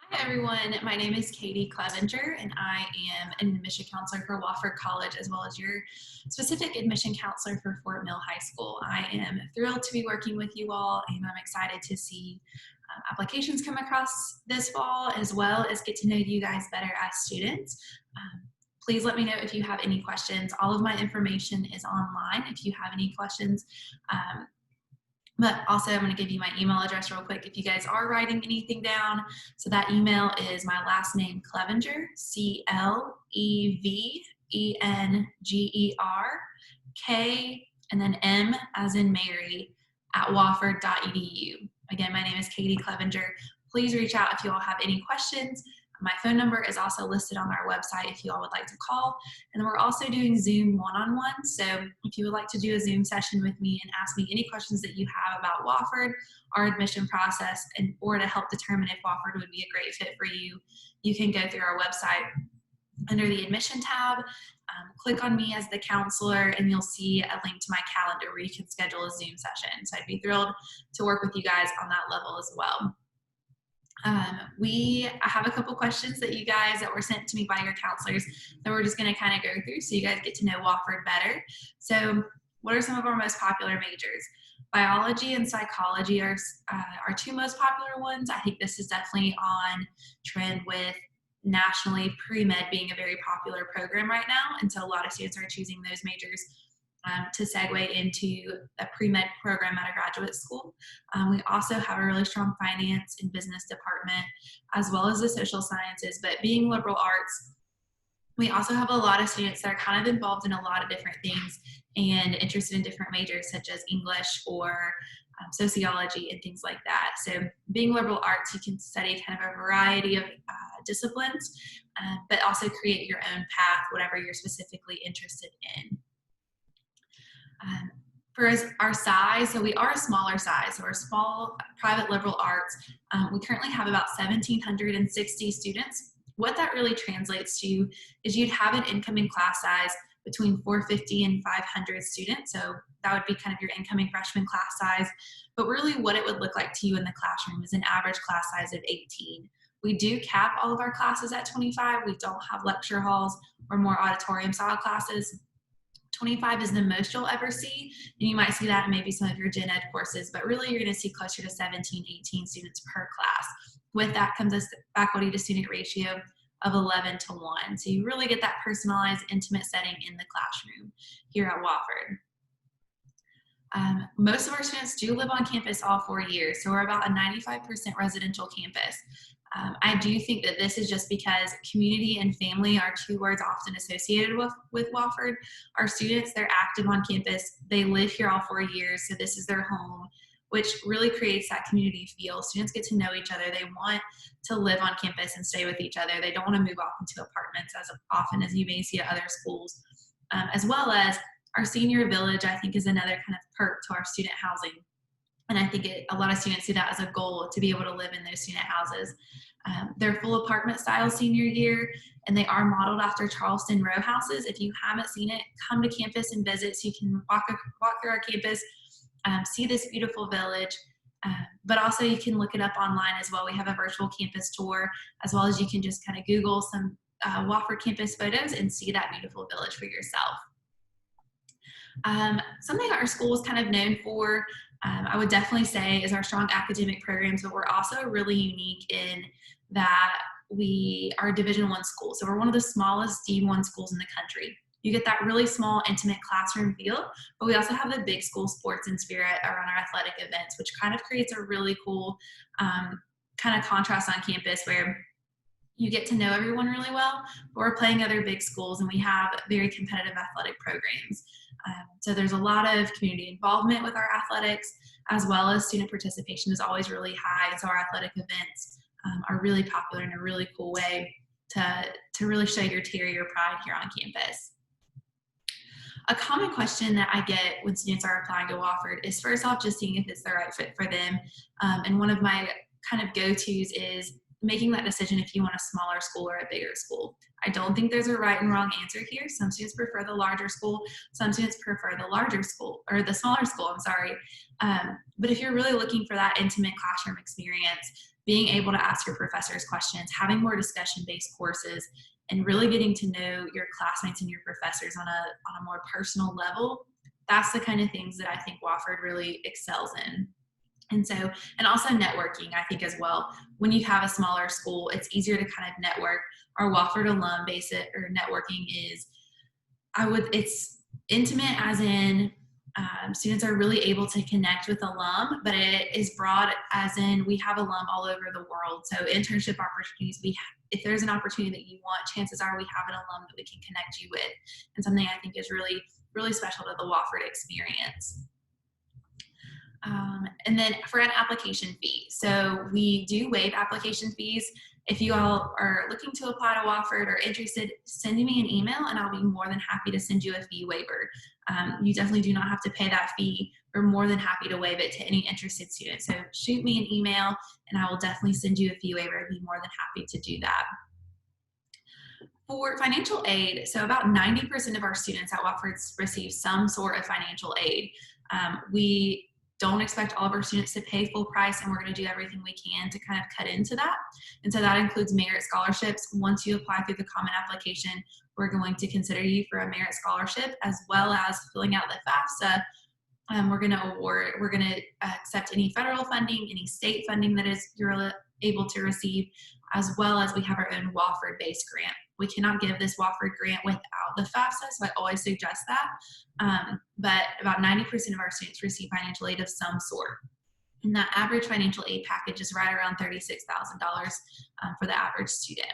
Hi everyone, my name is Katie Clevenger and I am an admission counselor for Wofford College as well as your specific admission counselor for Fort Mill High School. I am thrilled to be working with you all and I'm excited to see applications come across this fall as well as get to know you guys better as students. Please let me know if you have any questions. All of my information is online if you have any questions. But also, I'm going to give you my email address real quick if you guys are writing anything down. So that email is my last name, Clevenger, Clevenger, K, and then M as in Mary, at wofford.edu. Again, my name is Katie Clevenger. Please reach out if you all have any questions. My phone number is also listed on our website if you all would like to call. And we're also doing Zoom one-on-one. So if you would like to do a Zoom session with me and ask me any questions that you have about Wofford, our admission process, or to help determine if Wofford would be a great fit for you, you can go through our website under the admission tab, click on me as the counselor, and you'll see a link to my calendar where you can schedule a Zoom session. So I'd be thrilled to work with you guys on that level as well. I have a couple questions that were sent to me by your counselors that we're just going to kind of go through so you guys get to know Wofford better. So what are some of our most popular majors? Biology and psychology are our two most popular ones. I think this is definitely on trend with nationally pre-med being a very popular program right now. And so a lot of students are choosing those majors to segue into a pre-med program at a graduate school. We also have a really strong finance and business department, as well as the social sciences, but being liberal arts, we also have a lot of students that are kind of involved in a lot of different things and interested in different majors such as English or sociology and things like that. So being liberal arts, you can study kind of a variety of disciplines, but also create your own path, whatever you're specifically interested in. For our size, so we are a smaller size, so we're small private liberal arts. We currently have about 1,760 students. What that really translates to is you'd have an incoming class size between 450 and 500 students. So that would be kind of your incoming freshman class size. But really what it would look like to you in the classroom is an average class size of 18. We do cap all of our classes at 25. We don't have lecture halls or more auditorium style classes. 25 is the most you'll ever see, and you might see that in maybe some of your gen ed courses, but really you're going to see closer to 17, 18 students per class. With that comes a faculty to student ratio of 11 to 1. So you really get that personalized, intimate setting in the classroom here at Wofford. Most of our students do live on campus all 4 years, so we're about a 95% residential campus. I do think that this is just because community and family are two words often associated with Wofford. Our students, they're active on campus. They live here all 4 years, so this is their home, which really creates that community feel. Students get to know each other. They want to live on campus and stay with each other. They don't want to move off into apartments as often as you may see at other schools. As well as our senior village, I think, is another kind of perk to our student housing. And I think a lot of students see that as a goal to be able to live in those student houses. They're full apartment style senior year, and they are modeled after Charleston row houses. If you haven't seen it, come to campus and visit so you can walk through our campus, see this beautiful village, but also you can look it up online as well. We have a virtual campus tour, as well as you can just kind of Google some Wofford campus photos and see that beautiful village for yourself. Something our school is kind of known for, I would definitely say, is our strong academic programs, but we're also really unique in that we are a Division I school. So we're one of the smallest D1 schools in the country. You get that really small, intimate classroom feel, but we also have the big school sports and spirit around our athletic events, which kind of creates a really cool kind of contrast on campus where you get to know everyone really well, but we're playing other big schools and we have very competitive athletic programs. So there's a lot of community involvement with our athletics, as well as student participation is always really high. And so our athletic events are really popular in a really cool way to really show your Terrier pride here on campus. A common question that I get when students are applying to Wofford is, first off, just seeing if it's the right fit for them. And one of my kind of go-tos is making that decision if you want a smaller school or a bigger school. I don't think there's a right and wrong answer here. Some students prefer the larger school. Some students prefer the larger school, or the smaller school, I'm sorry. But if you're really looking for that intimate classroom experience, being able to ask your professors questions, having more discussion-based courses, and really getting to know your classmates and your professors on a more personal level, that's the kind of things that I think Wofford really excels in. And so, and also networking, I think as well. When you have a smaller school, it's easier to kind of network. Our Wofford alum base or networking is, it's intimate as in students are really able to connect with alum, but it is broad as in we have alum all over the world. So internship opportunities, if there's an opportunity that you want, chances are we have an alum that we can connect you with, and something I think is really, really special to the Wofford experience. And then for an application fee, so we do waive application fees. If you all are looking to apply to Wofford or interested, send me an email and I'll be more than happy to send you a fee waiver. You definitely do not have to pay that fee. We're more than happy to waive it to any interested student. So shoot me an email and I will definitely send you a fee waiver. I'd be more than happy to do that. For financial aid, so about 90% of our students at Wofford receive some sort of financial aid. We don't expect all of our students to pay full price, and we're going to do everything we can to kind of cut into that. And so that includes merit scholarships. Once you apply through the common application, we're going to consider you for a merit scholarship, as well as filling out the FAFSA. We're going to accept any federal funding, any state funding that you're able to receive, as well as we have our own Wofford-based grant. We cannot give this Wofford grant without the FAFSA, so I always suggest that. But about 90% of our students receive financial aid of some sort. And that average financial aid package is right around $36,000 for the average student.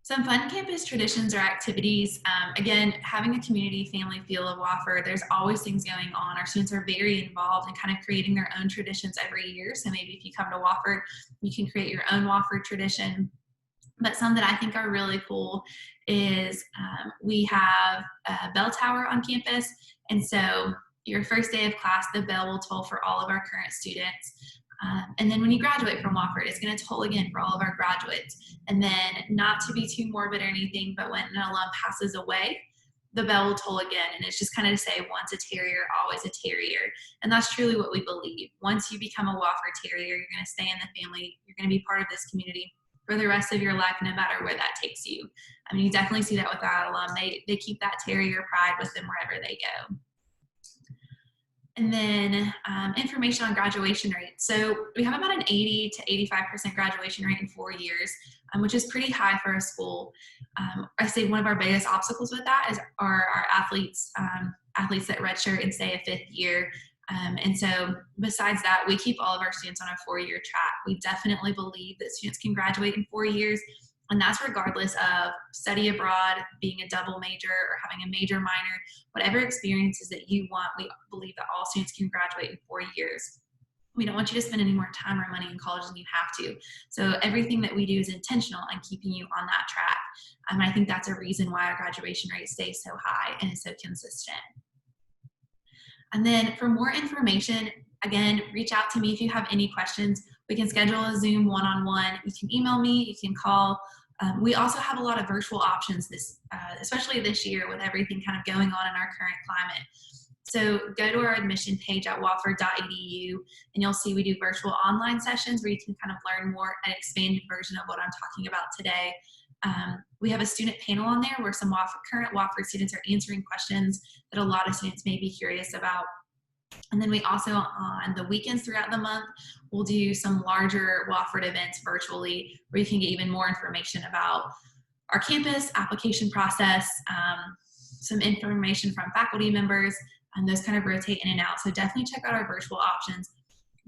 Some fun campus traditions or activities. Again, having a community family feel of Wofford, there's always things going on. Our students are very involved in kind of creating their own traditions every year. So maybe if you come to Wofford, you can create your own Wofford tradition. But some that I think are really cool is we have a bell tower on campus. And so your first day of class, the bell will toll for all of our current students. And then when you graduate from Wofford, it's going to toll again for all of our graduates. And then, not to be too morbid or anything, but when an alum passes away, the bell will toll again. And it's just kind of to say, once a terrier, always a terrier. And that's truly what we believe. Once you become a Wofford terrier, you're going to stay in the family. You're going to be part of this community for the rest of your life, no matter where that takes you. I mean, you definitely see that with our alum. They keep that terrier pride with them wherever they go. And then information on graduation rates. So we have about an 80 to 85% graduation rate in 4 years, which is pretty high for a school. I say one of our biggest obstacles with that are our athletes that redshirt and stay a 5th year. And so besides that, we keep all of our students on a 4-year track. We definitely believe that students can graduate in 4 years, and that's regardless of study abroad, being a double major, or having a major minor. Whatever experiences that you want, we believe that all students can graduate in 4 years. We don't want you to spend any more time or money in college than you have to. So everything that we do is intentional and keeping you on that track. And I think that's a reason why our graduation rate stays so high and is so consistent. And then for more information, again, reach out to me if you have any questions. We can schedule a Zoom one-on-one. You can email me, you can call. We also have a lot of virtual options, especially this year with everything kind of going on in our current climate. So go to our admission page at wofford.edu, and you'll see we do virtual online sessions where you can kind of learn more, an expanded version of what I'm talking about today. We have a student panel on there where some current Wofford students are answering questions that a lot of students may be curious about. And then we also, on the weekends throughout the month, we'll do some larger Wofford events virtually where you can get even more information about our campus, application process, some information from faculty members, and those kind of rotate in and out. So definitely check out our virtual options.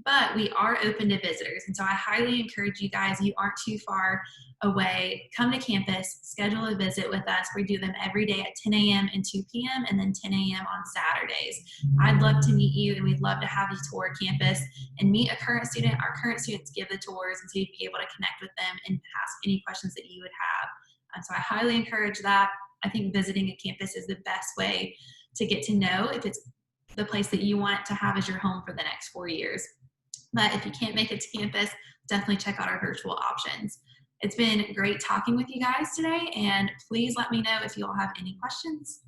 But we are open to visitors. And so I highly encourage you guys, you aren't too far away, come to campus, schedule a visit with us. We do them every day at 10 a.m. and 2 p.m. and then 10 a.m. on Saturdays. I'd love to meet you, and we'd love to have you tour campus and meet a current student. Our current students give the tours, and so you'd be able to connect with them and ask any questions that you would have. So I highly encourage that. I think visiting a campus is the best way to get to know if it's the place that you want to have as your home for the next 4 years. But if you can't make it to campus, definitely check out our virtual options. It's been great talking with you guys today, and please let me know if you all have any questions.